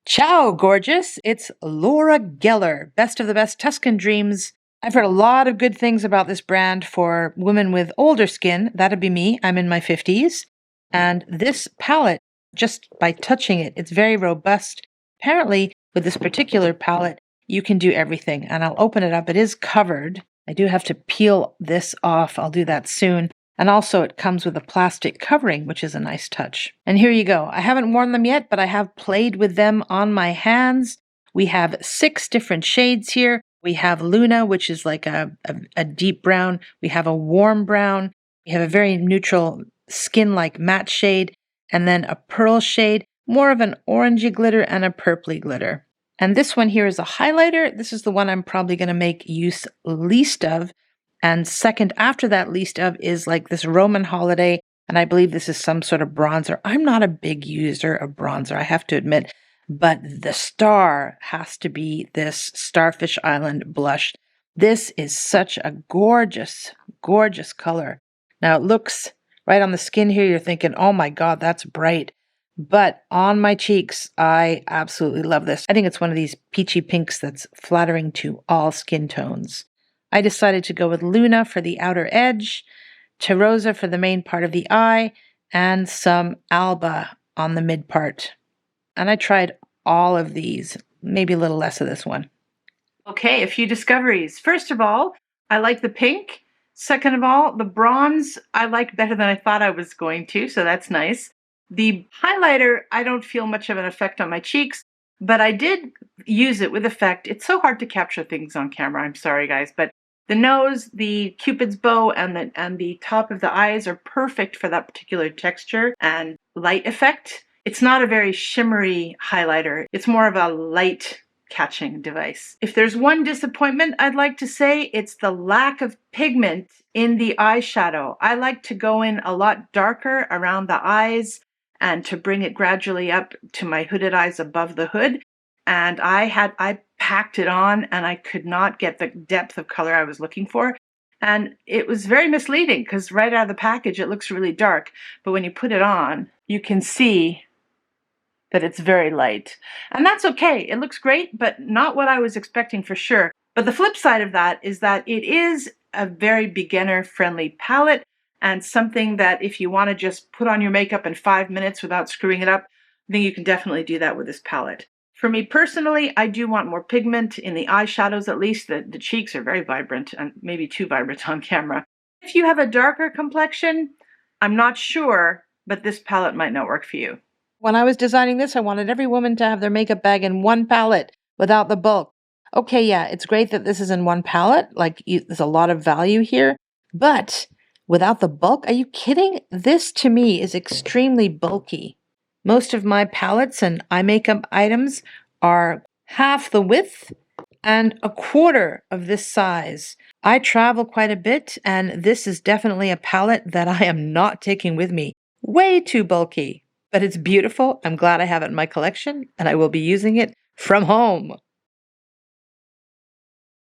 Ciao, gorgeous. It's Laura Geller, best of the best Tuscan Dreams. I've heard a lot of good things about this brand for women with older skin. That'd be me. I'm in my 50s. And this palette, just by touching it, it's very robust. Apparently, with this particular palette, you can do everything. And I'll open it up. It is covered. I do have to peel this off. I'll do that soon. And also it comes with a plastic covering, which is a nice touch. And here you go. I haven't worn them yet, but I have played with them on my hands. We have 6 different shades here. We have Luna, which is like a deep brown. We have a warm brown. We have a very neutral skin-like matte shade. And then a pearl shade, more of an orangey glitter and a purpley glitter. And this one here is a highlighter. This is the one I'm probably going to make use least of. And second after that least of is like this Roman holiday, and I believe this is some sort of bronzer. I'm not a big user of bronzer, I have to admit, but the star has to be this Starfish Island blush. This is such a gorgeous, gorgeous color. Now it looks right on the skin here, you're thinking, oh my God, that's bright. But on my cheeks, I absolutely love this. I think it's one of these peachy pinks that's flattering to all skin tones. I decided to go with Luna for the outer edge, Terrosa for the main part of the eye, and some Alba on the mid part. And I tried all of these, maybe a little less of this one. Okay, a few discoveries. First of all, I like the pink. Second of all, the bronze I like better than I thought I was going to, so that's nice. The highlighter, I don't feel much of an effect on my cheeks, but I did use it with effect. It's so hard to capture things on camera, I'm sorry guys, but the nose, the Cupid's bow, and the top of the eyes are perfect for that particular texture and light effect. It's not a very shimmery highlighter. It's more of a light catching device. If there's one disappointment I'd like to say, it's the lack of pigment in the eyeshadow. I like to go in a lot darker around the eyes and to bring it gradually up to my hooded eyes above the hood. And I packed it on and I could not get the depth of color I was looking for. And it was very misleading because right out of the package, it looks really dark. But when you put it on, you can see that it's very light. And that's okay. It looks great, but not what I was expecting for sure. But the flip side of that is that it is a very beginner-friendly palette and something that if you want to just put on your makeup in 5 minutes without screwing it up, I think you can definitely do that with this palette. For me personally, I do want more pigment in the eyeshadows at least. The cheeks are very vibrant and maybe too vibrant on camera. If you have a darker complexion, I'm not sure, but this palette might not work for you. When I was designing this, I wanted every woman to have their makeup bag in one palette without the bulk. Okay, yeah, it's great that this is in one palette. Like, there's a lot of value here. But without the bulk, are you kidding? This, to me, is extremely bulky. Most of my palettes and eye makeup items are half the width and a quarter of this size. I travel quite a bit, and this is definitely a palette that I am not taking with me. Way too bulky. But it's beautiful. I'm glad I have it in my collection, and I will be using it from home.